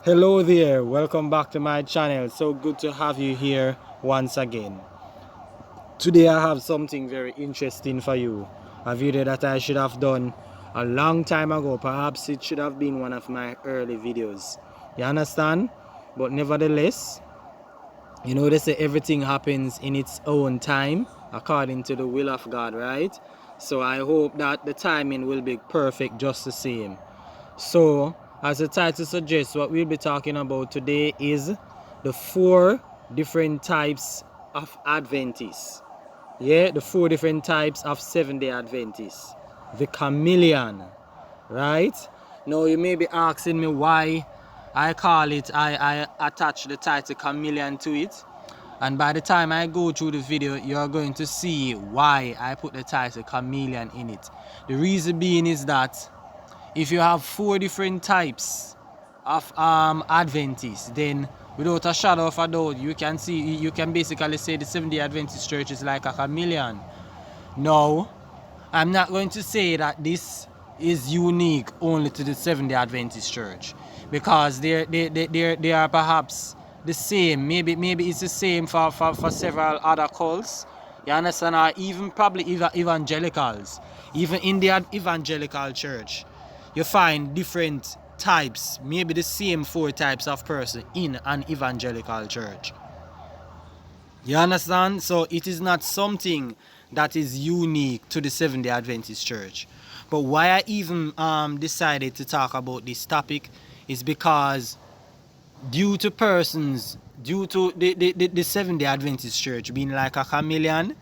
Hello there, welcome back to my channel. So good to have you here once again. Today I have something very interesting for you. A video that I should have done a long time ago. Perhaps it should have been one of my early videos. You understand? But nevertheless, you know they say everything happens in its own time according to the will of God, right? So I hope that the timing will be perfect just the same. So, as the title suggests, what we'll be talking about today is the four different types of Adventists. Yeah, the four different types of Seventh-day Adventists. The chameleon, right? Now, you may be asking me why I attach the title chameleon to it. And by the time I go through the video, you're going to see why I put the title chameleon in it. The reason being is that if you have four different types of Adventists, then without a shadow of a doubt, you can basically say the Seventh-day Adventist Church is like a chameleon. No, I'm not going to say that this is unique only to the Seventh-day Adventist Church, because they are perhaps the same. Maybe it's the same for several other cults. You understand? Or even probably evangelicals. Even in the evangelical church, you find different types, maybe the same four types of person in an evangelical church. You understand? So it is not something that is unique to the Seventh-day Adventist Church. But why I even decided to talk about this topic is because due to the Seventh-day Adventist Church being like a chameleon,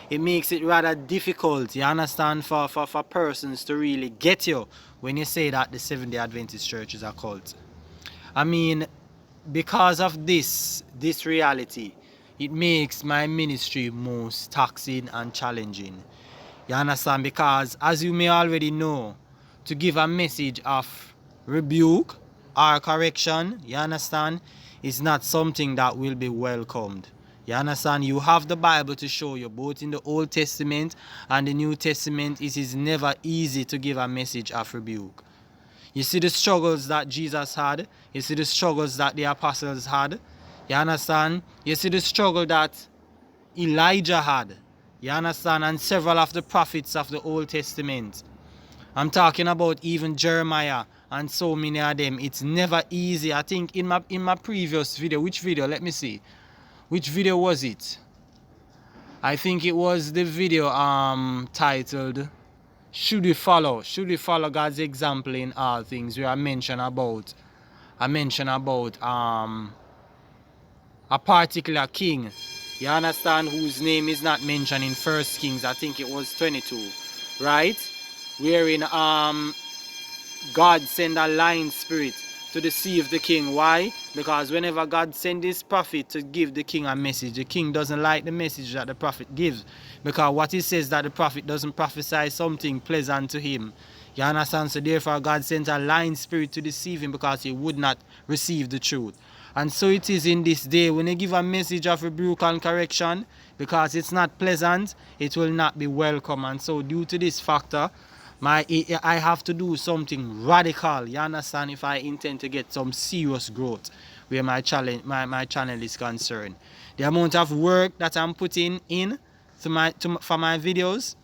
it makes it rather difficult, you understand, for persons to really get you when you say that the Seventh-day Adventist Church is a cult. I mean, because of this reality, it makes my ministry most taxing and challenging. You understand? Because as you may already know, to give a message of rebuke or correction, you understand, is not something that will be welcomed. You understand? You have the Bible to show you, both in the Old Testament and the New Testament. It is never easy to give a message of rebuke. You see the struggles that Jesus had. You see the struggles that the apostles had. You understand? You see the struggle that Elijah had. You understand? And several of the prophets of the Old Testament. I'm talking about even Jeremiah and so many of them. It's never easy. I think in my previous video, which video? Let me see. Which video was it? I think it was the video titled Should we follow God's example in all things, where I mentioned about a particular king, you understand, whose name is not mentioned in First Kings. I think it was 22, right? Wherein God sent a lying spirit to deceive the king. Why? Because whenever God sends his prophet to give the king a message, the king doesn't like the message that the prophet gives, because what he says that the prophet doesn't prophesy something pleasant to him. You understand? So therefore God sent a lying spirit to deceive him, because he would not receive the truth. And so it is in this day, when you give a message of rebuke and correction, because it's not pleasant, it will not be welcome. And so due to this factor, I have to do something radical, you understand, if I intend to get some serious growth where my channel is concerned. The amount of work that I'm putting in for my videos,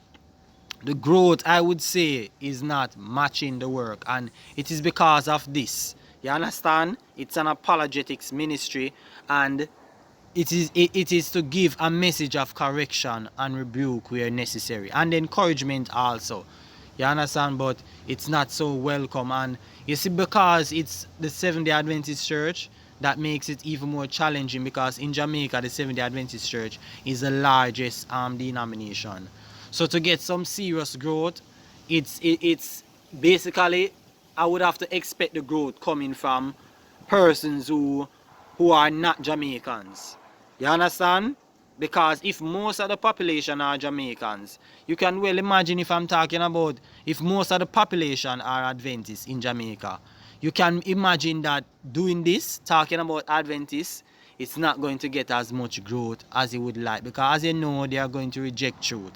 the growth, I would say, is not matching the work, and it is because of this. You understand? It's an apologetics ministry, and it is to give a message of correction and rebuke where necessary, and encouragement also. You understand? But it's not so welcome. And you see, because it's the Seventh-day Adventist Church, that makes it even more challenging, because in Jamaica the Seventh-day Adventist Church is the largest denomination. So to get some serious growth, it's basically, I would have to expect the growth coming from persons who are not Jamaicans. You understand? Because if most of the population are Jamaicans, you can well imagine, if I'm talking about if most of the population are Adventists in Jamaica, you can imagine that doing this, talking about Adventists, it's not going to get as much growth as you would like, because as you know, they are going to reject truth.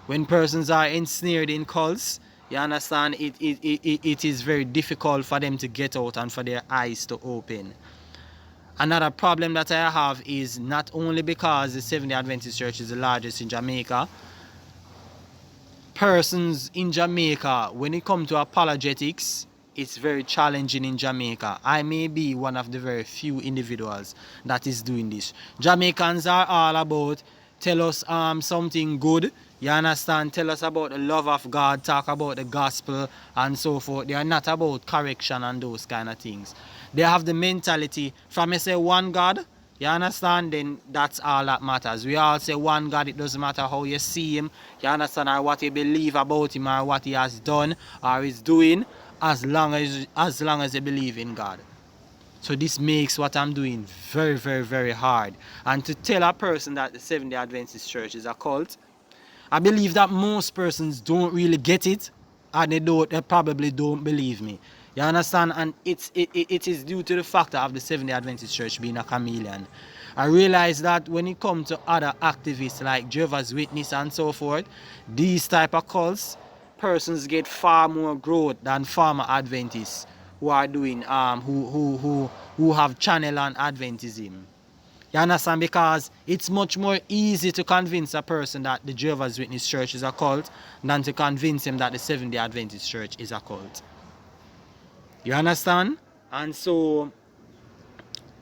When persons are ensnared in cults, You understand? It is very difficult for them to get out and for their eyes to open. Another problem that I have is not only because the Seventh-day Adventist Church is the largest in Jamaica. Persons in Jamaica, when it comes to apologetics, it's very challenging in Jamaica. I may be one of the very few individuals that is doing this. Jamaicans are all about tell us something good, you understand, tell us about the love of God, talk about the gospel and so forth. They are not about correction and those kind of things. They have the mentality from say one God, you understand, then that's all that matters. We all say one God, it doesn't matter how you see him, you understand, or what you believe about him or what he has done or is doing, as long as you believe in God. So this makes what I'm doing very, very, very hard. And to tell a person that the Seventh-day Adventist Church is a cult, I believe that most persons don't really get it, and they probably don't believe me. You understand? And it is due to the factor of the Seventh-day Adventist Church being a chameleon. I realize that when it comes to other activists like Jehovah's Witness and so forth, these type of cults, persons get far more growth than former Adventists who are doing who have channel on Adventism. You understand? Because it's much more easy to convince a person that the Jehovah's Witness Church is a cult than to convince him that the Seventh-day Adventist Church is a cult. You understand? And so,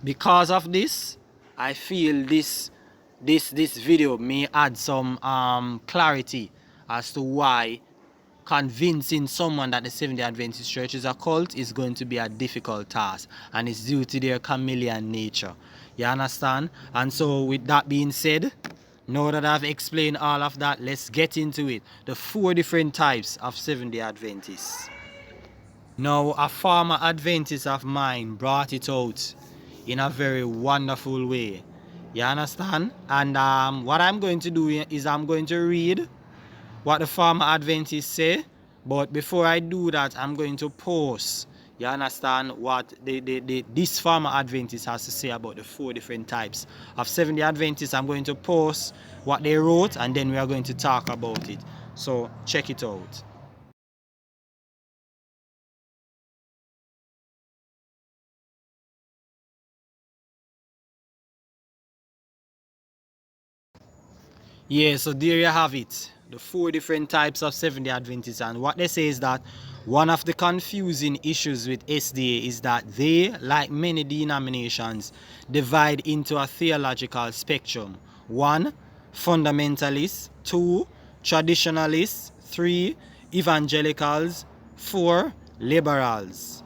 because of this, I feel this video may add some clarity as to why convincing someone that the Seventh-day Adventist Church is a cult is going to be a difficult task, and it's due to their chameleon nature. You understand? And so with that being said, now that I've explained all of that, let's get into it. The 4 different types of Seventh-day Adventists. Now, a former Adventist of mine brought it out in a very wonderful way. You understand? And what I'm going to do is I'm going to read what the former Adventists say, but before I do that, I'm going to post, you understand, what this former Adventist has to say about the 4 different types of Seventh-day Adventists. I'm going to post what they wrote, and then we are going to talk about it. So check it out. Yeah, so there you have it. The 4 different types of Seventh-day Adventists. And what they say is that one of the confusing issues with SDA is that they, like many denominations, divide into a theological spectrum. 1, fundamentalists. 2, traditionalists. 3, evangelicals. 4, liberals.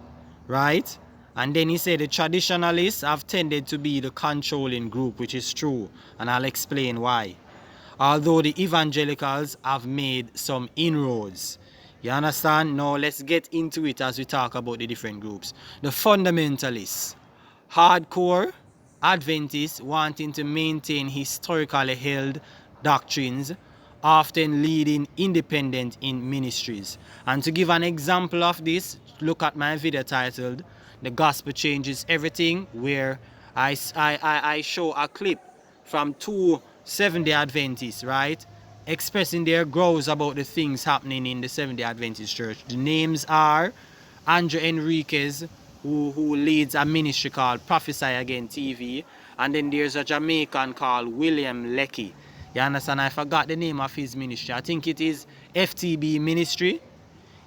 Right? And then he said the traditionalists have tended to be the controlling group, which is true. And I'll explain why. Although the evangelicals have made some inroads. You understand? Now let's get into it as we talk about the different groups. The fundamentalists, hardcore Adventists wanting to maintain historically held doctrines, often leading independent in ministries. And to give an example of this, look at my video titled "The Gospel Changes Everything," where I show a clip from 2 Seventh-day Adventists, right, expressing their grouse about the things happening in the Seventh-day Adventist Church. The names are Andrew Enriquez, who leads a ministry called Prophesy Again TV, and then there's a Jamaican called William Leckie. You understand? I forgot the name of his ministry. I think it is FTB Ministry.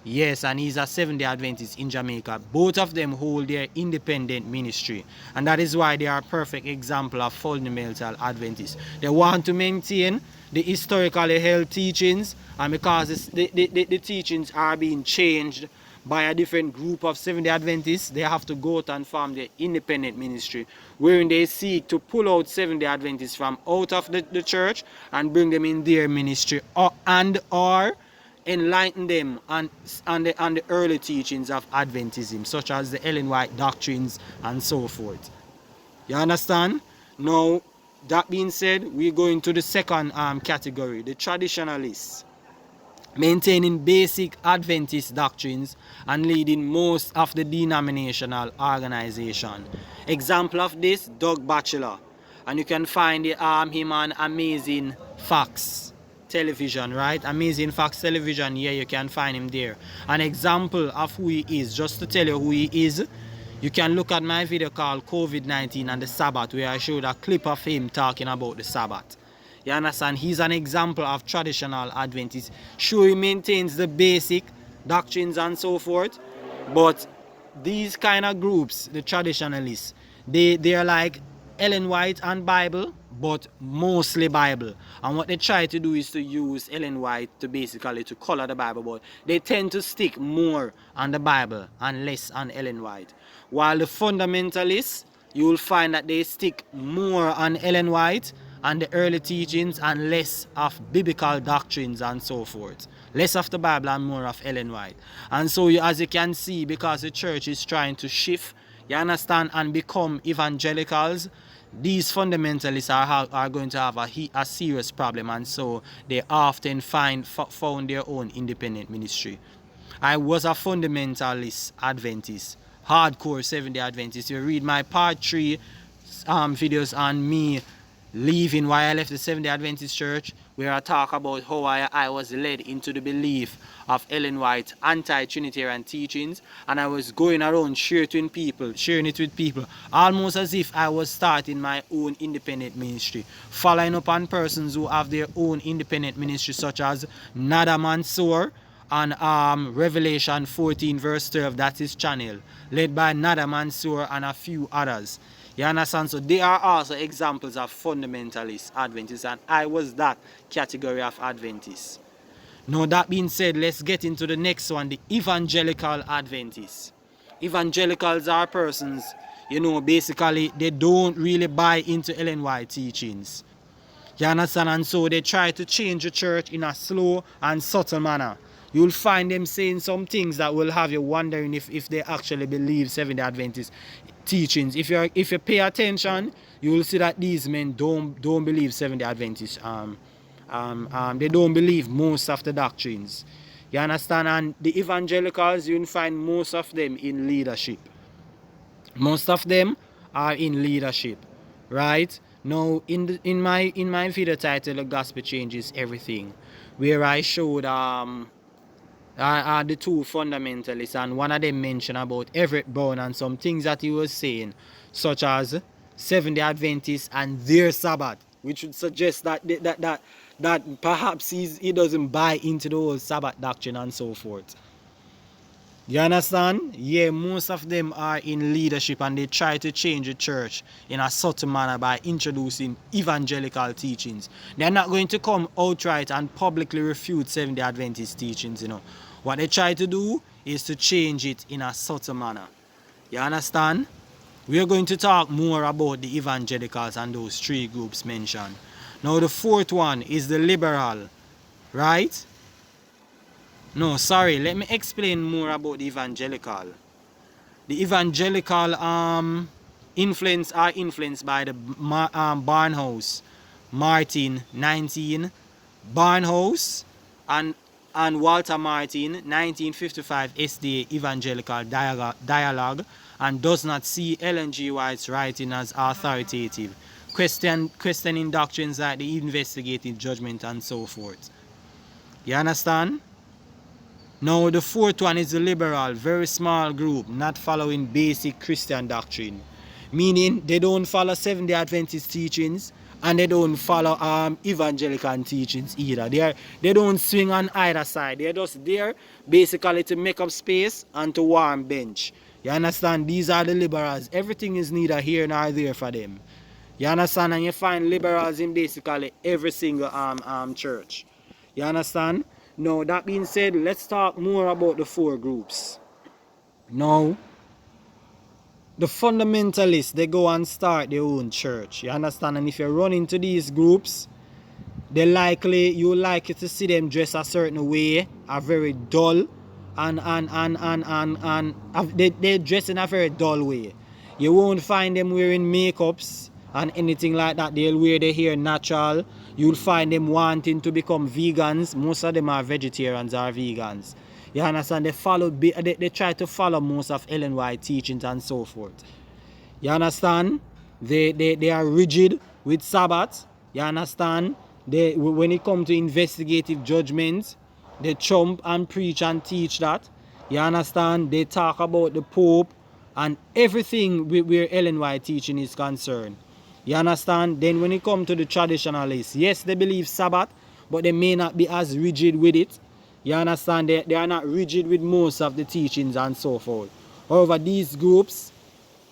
Yes, and he's a Seventh-day Adventist in Jamaica. Both of them hold their independent ministry. And that is why they are a perfect example of fundamental Adventists. They want to maintain the historically held teachings, and because the teachings are being changed by a different group of Seventh-day Adventists, they have to go out and form their independent ministry, wherein they seek to pull out Seventh-day Adventists from out of the church and bring them in their ministry, or enlighten them on the early teachings of Adventism, such as the Ellen White doctrines and so forth. You understand? Now, that being said, we're going to the second category, the traditionalists, maintaining basic Adventist doctrines and leading most of the denominational organization. Example of this, Doug Batchelor, and you can find him on Amazing Facts. Television, right? Amazing Facts Television. Yeah, you can find him there. An example of who he is, just to tell you who he is, you can look at my video called COVID-19 and the Sabbath, where I showed a clip of him talking about the Sabbath. You understand? He's an example of traditional Adventist. Sure, he maintains the basic doctrines and so forth, but these kind of groups, the traditionalists, they are like Ellen White and Bible, but mostly Bible. And what they try to do is to use Ellen White to basically to color the Bible, but they tend to stick more on the Bible and less on Ellen White. While the fundamentalists, you will find that they stick more on Ellen White and the early teachings and less of biblical doctrines and so forth. Less of the Bible and more of Ellen White. And so as you can see, because the church is trying to shift, you understand, and become evangelicals, these fundamentalists are going to have a serious problem, and so they often found their own independent ministry. I was a fundamentalist Adventist, hardcore Seventh-day Adventist. You read my part 3 videos on me leaving, why I left the Seventh-day Adventist Church, where I talk about how I was led into the belief of Ellen White's anti-Trinitarian teachings, and I was going around sharing it with people, almost as if I was starting my own independent ministry, following up on persons who have their own independent ministry, such as Nada Mansour and Revelation 14 verse 12, that's his channel, led by Nada Mansour and a few others. You understand? So they are also examples of fundamentalist Adventists, and I was that category of Adventists. Now, that being said, let's get into the next one, the Evangelical Adventists. Evangelicals are persons, you know, basically they don't really buy into Ellen White teachings. You understand? And so they try to change the church in a slow and subtle manner. You'll find them saying some things that will have you wondering if they actually believe Seventh-day Adventist teachings. If you pay attention, you will see that these men don't believe Seventh-day Adventist. They don't believe most of the doctrines. You understand? And the evangelicals, you'll find most of them in leadership. Most of them are in leadership, right? Now, in my video title, "The Gospel Changes Everything," where I showed the two fundamentalists, and one of them mentioned about Everett Brown and some things that he was saying, such as Seventh-day Adventists and their Sabbath, which would suggest that perhaps he doesn't buy into the whole Sabbath doctrine and so forth. You understand? Yeah, most of them are in leadership, and they try to change the church in a subtle manner by introducing evangelical teachings. They're not going to come outright and publicly refute Seventh-day Adventist teachings, you know. What they try to do is to change it in a subtle manner. You understand? We are going to talk more about the evangelicals and those 3 groups mentioned. Now, the 4th one is the liberal, right? No, sorry, let me explain more about the evangelical. The evangelical are influenced by the Barnhouse, Martin 19, Barnhouse and Walter Martin 1955 SDA Evangelical Dialogue, and does not see Ellen G. White's writing as authoritative, questioning doctrines like the investigative judgment and so forth. You understand? Now, the 4th one is the liberal, very small group, not following basic Christian doctrine. Meaning, they don't follow Seventh-day Adventist teachings, and they don't follow evangelical teachings either. They don't swing on either side. They're just there basically to make up space and to warm bench. You understand? These are the liberals. Everything is neither here nor there for them. You understand? And you find liberals in basically every single church. You understand? Now, that being said, let's talk more about the 4 groups. Now, the fundamentalists, they go and start their own church. You understand? And if you run into these groups, you likely to see them dress a certain way, are very dull, and they dress in a very dull way. You won't find them wearing makeups and anything like that. They'll wear their hair natural. You'll find them wanting to become vegans. Most of them are vegetarians or vegans. You understand? They try to follow most of Ellen White teachings and so forth. You understand? They are rigid with Sabbath. You understand? when it comes to investigative judgments, they chump and preach and teach that. You understand? They talk about the Pope and everything where Ellen White teaching is concerned. You understand? Then when it comes to the traditionalists, yes, they believe Sabbath, but they may not be as rigid with it. You understand? They are not rigid with most of the teachings and so forth. However, these groups,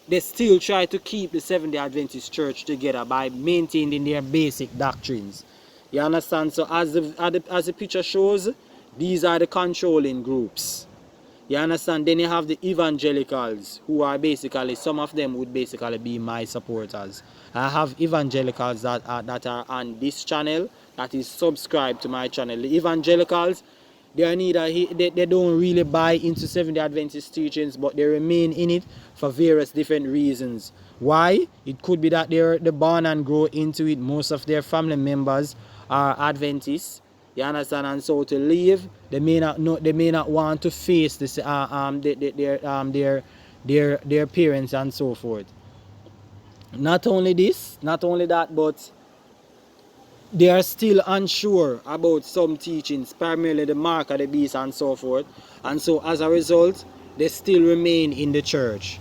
they still try to keep the Seventh-day Adventist Church together by maintaining their basic doctrines. You understand? So as the picture shows, these are the controlling groups. You understand? Then you have the evangelicals, who are basically, some of them would basically be my supporters. I have evangelicals that are on this channel, that is subscribed to my channel. The evangelicals, they don't really buy into Seventh-day Adventist teachings, but they remain in it for various different reasons. Why? It could be that they're born and grow into it. Most of their family members are Adventists. You understand? And so to leave, they may not want to face this, their parents and so forth. Not only that, but they are still unsure about some teachings, primarily the mark of the beast and so forth. And so as a result, they still remain in the church.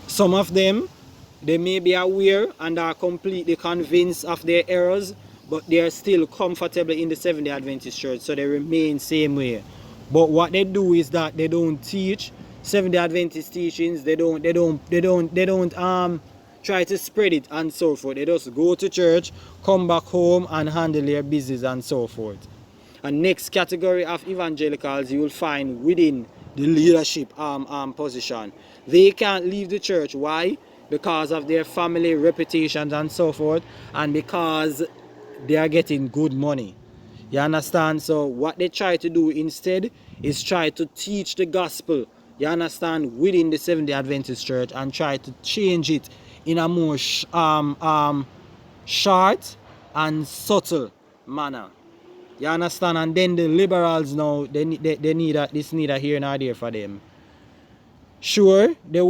Some of them, they may be aware and are completely convinced of their errors, but they are still comfortable in the Seventh-day Adventist Church, so they remain same way. But what they do is that they don't teach Seventh-day Adventist teachings. They don't try to spread it and so forth. They just go to church, come back home and handle their business and so forth. And next category of evangelicals you will find within the leadership position. They can't leave the church. Why? Because of their family reputations and so forth, and because they are getting good money. You understand? So what they try to do instead is try to teach the gospel, you understand, within the Seventh-day Adventist Church, and try to change it in a more short and subtle manner. You understand? And then the liberals now, they neither here nor there for them. Sure, they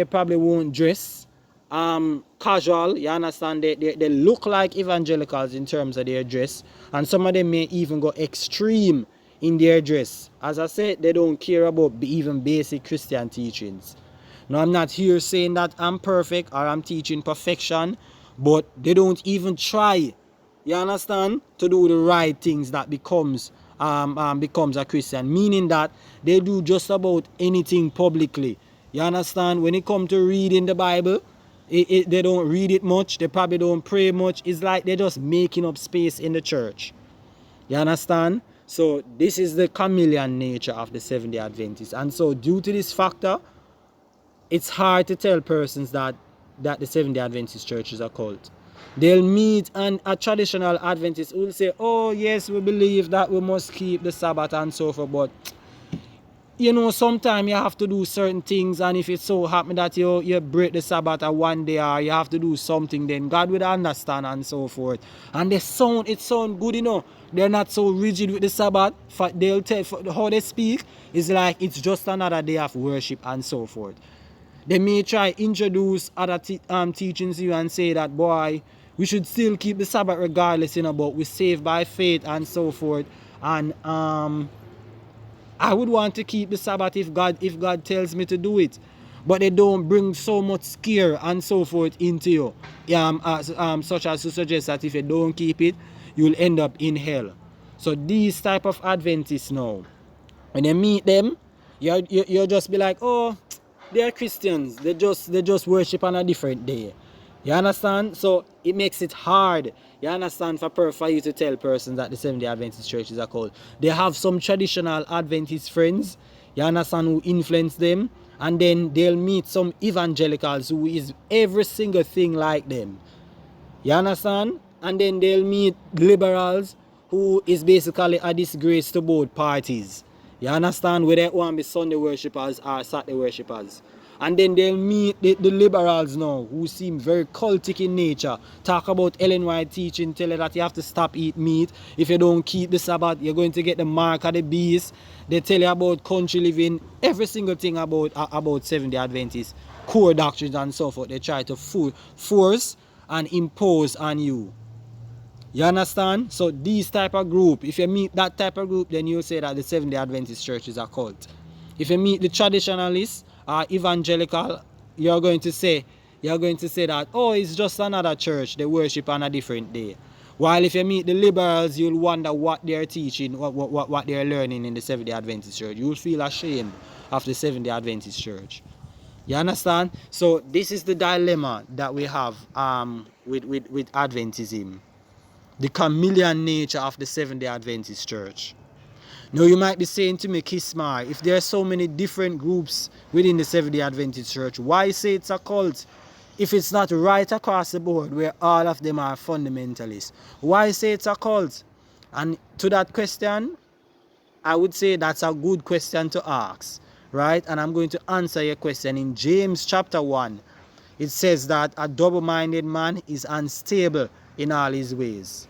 probably won't dress casual. You understand? They look like evangelicals in terms of their dress, and some of them may even go extreme in their dress. As I said, they don't care about even basic Christian teachings. Now, I'm not here saying that I'm perfect or I'm teaching perfection, but they don't even try, you understand, to do the right things that becomes a Christian. Meaning that they do just about anything publicly. You understand? When it comes to reading the Bible, they don't read it much. They probably don't pray much. It's like they're just making up space in the church. You understand? So this is the chameleon nature of the Seventh-day Adventists. And so due to this factor, it's hard to tell persons that the Seventh-day Adventist Church is a cult. They'll meet a traditional Adventist who will say, oh yes, we believe that we must keep the Sabbath and so forth, but you know, sometimes you have to do certain things, and if it so happen that you break the Sabbath one day, or you have to do something, then God will understand and so forth. And it sound good, you know. They're not so rigid with the Sabbath. They'll tell how they speak is like it's just another day of worship and so forth. They may try introduce other teachings to you and say that, boy, we should still keep the Sabbath regardless, you know, but we're saved by faith and so forth. And I would want to keep the Sabbath if God tells me to do it. But they don't bring so much scare and so forth into you. Such as to suggest that if you don't keep it, you'll end up in hell. So these type of Adventists now, when you meet them, you'll just be like, oh, they're Christians. They just worship on a different day. You understand? So it makes it hard, you understand, for you to tell persons that the Seventh-day Adventist Church is a cult. They have some traditional Adventist friends, you understand, who influence them, and then they'll meet some evangelicals who is every single thing like them. You understand? And then they'll meet liberals who is basically a disgrace to both parties. You understand? Whether they want to be Sunday worshippers or Saturday worshippers. And then they'll meet the liberals now, who seem very cultic in nature. Talk about Ellen White teaching, tell you that you have to stop eating meat. If you don't keep the Sabbath, you're going to get the mark of the beast. They tell you about country living, every single thing about Seventh-day Adventists, core doctrines and so forth. They try to force and impose on you. You understand? So these type of group, if you meet that type of group, then you'll say that the Seventh-day Adventist Church is a cult. If you meet the traditionalists or evangelical, you're going to say that, oh, it's just another church, they worship on a different day. While if you meet the liberals, you'll wonder what they're teaching, what they're learning in the Seventh-day Adventist Church. You'll feel ashamed of the Seventh-day Adventist Church. You understand? So this is the dilemma that we have with Adventism. The chameleon nature of the Seventh-day Adventist Church. Now you might be saying to me, Kismar, if there are so many different groups within the Seventh-day Adventist Church, why say it's a cult? If it's not right across the board where all of them are fundamentalists, why say it's a cult? And to that question, I would say that's a good question to ask, right? And I'm going to answer your question in James chapter 1. It says that a double-minded man is unstable in all his ways.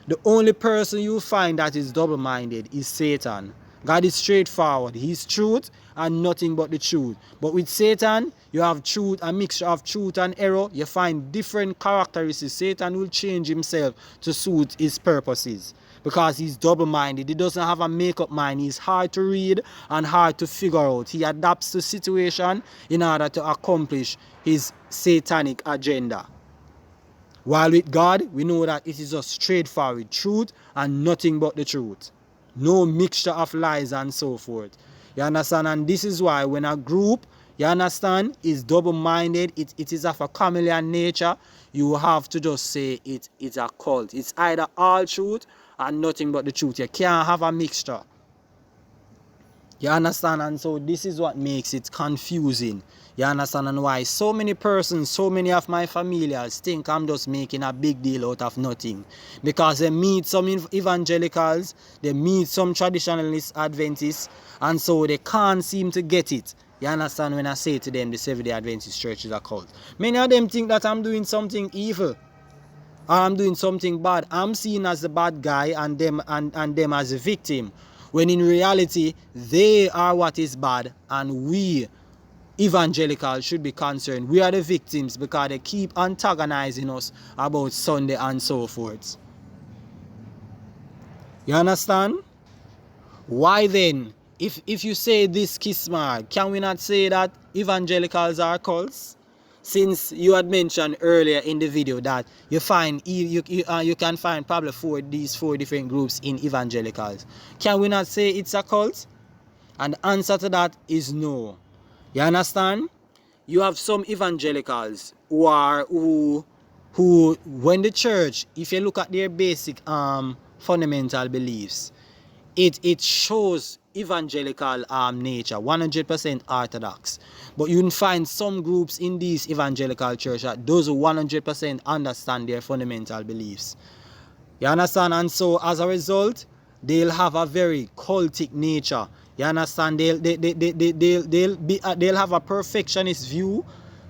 The only person you find that is double-minded is Satan. God is straightforward. He's truth and nothing but the truth. But with Satan, you have truth, a mixture of truth and error. You find different characteristics. Satan will change himself to suit his purposes because he's double-minded. He doesn't have a make-up mind. He's hard to read and hard to figure out. He adapts to situation in order to accomplish his satanic agenda. While with God, we know that it is just straightforward truth and nothing but the truth. No mixture of lies and so forth. You understand? And this is why when a group, you understand, is double-minded, it is of a chameleon nature, you have to just say it's a cult. It's either all truth and nothing but the truth. You can't have a mixture. You understand? And so this is what makes it confusing. You understand? And why so many persons, so many of my familiars think I'm just making a big deal out of nothing. Because they meet some evangelicals, they meet some traditionalist Adventists, and so they can't seem to get it. You understand when I say to them the Seventh-day Adventist Church is a cult. Many of them think that I'm doing something evil. Or I'm doing something bad. I'm seen as the bad guy and them as a victim. When in reality, they are what is bad, and we, evangelicals, should be concerned. We are the victims because they keep antagonizing us about Sunday and so forth. You understand? Why then, if you say this, Kismar, can we not say that evangelicals are cults? Since you had mentioned earlier in the video that you can find probably these four different groups in evangelicals. Can we not say it's a cult? And the answer to that is no. You understand? You have some evangelicals who when the church, if you look at their basic fundamental beliefs, it shows evangelical nature, 100% orthodox. But you can find some groups in these evangelical churches that those who 100% understand their fundamental beliefs. You understand? And so as a result, they'll have a very cultic nature. You understand? They'll have a perfectionist view.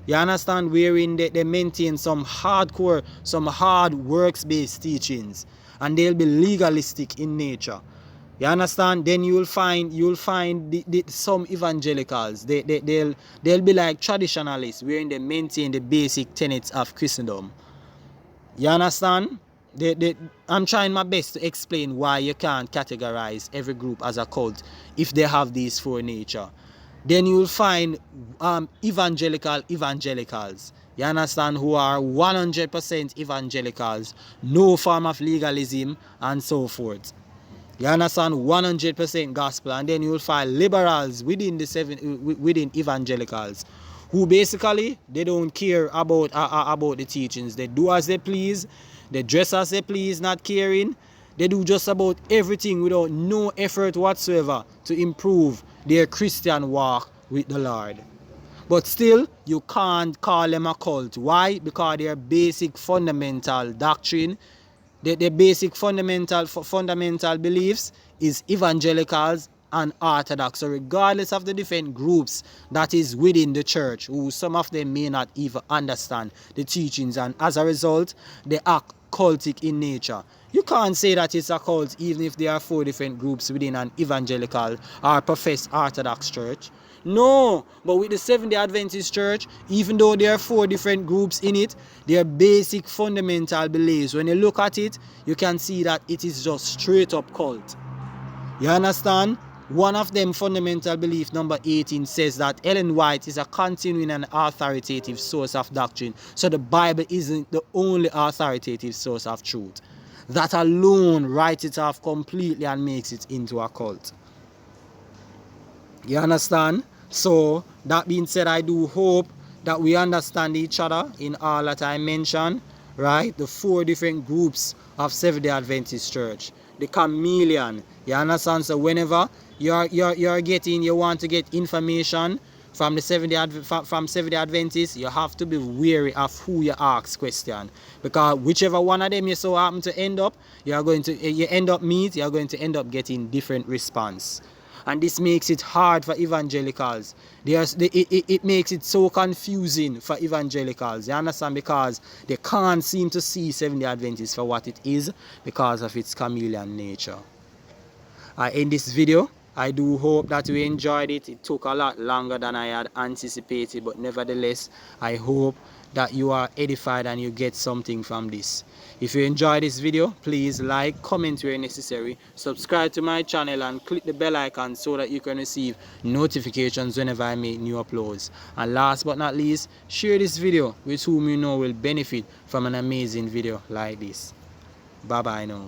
You understand? Wherein they maintain some hardcore, some hard works-based teachings, and they'll be legalistic in nature. You understand? Then you'll find some evangelicals. They'll be like traditionalists, wherein they maintain the basic tenets of Christendom. You understand? I'm trying my best to explain why you can't categorize every group as a cult if they have these four nature. Then you'll find evangelicals. You understand? Who are 100% evangelicals, no form of legalism and so forth. You understand? 100% gospel. And then you'll find liberals within evangelicals who basically they don't care about the teachings. They do as they please. They dress as they please, not caring. They do just about everything without no effort whatsoever to improve their Christian walk with the Lord. But still, you can't call them a cult. Why? Because their basic fundamental doctrine, the basic fundamental beliefs is evangelicals and orthodox. So regardless of the different groups that is within the church, who some of them may not even understand the teachings, and as a result, they act cultic in nature. You can't say that it's a cult even if there are four different groups within an evangelical or professed orthodox church. No, but with the Seventh-day Adventist Church, even though there are 4 different groups in it, their basic fundamental beliefs, when you look at it, you can see that it is just straight up cult. You understand? One of them, fundamental belief number 18, says that Ellen White is a continuing and authoritative source of doctrine. So the Bible isn't the only authoritative source of truth. That alone writes it off completely and makes it into a cult. You understand? So, that being said, I do hope that we understand each other in all that I mentioned, right? The 4 different groups of Seventh-day Adventist Church. The Chameleon. You understand? So whenever you want to get information from the Seventh-day Adventists, you have to be wary of who you ask question, because whichever one of them you so happen to end up, you're going to end up getting different response. And this makes it hard for evangelicals. It makes it so confusing for evangelicals. You understand? Because they can't seem to see Seventh-day Adventists for what it is because of its chameleon nature. In this video, I do hope that you enjoyed it. It took a lot longer than I had anticipated, but nevertheless, I hope that you are edified and you get something from this. If you enjoyed this video, please like, comment where necessary, subscribe to my channel and click the bell icon so that you can receive notifications whenever I make new uploads. And last but not least, share this video with whom you know will benefit from an amazing video like this. Bye bye now.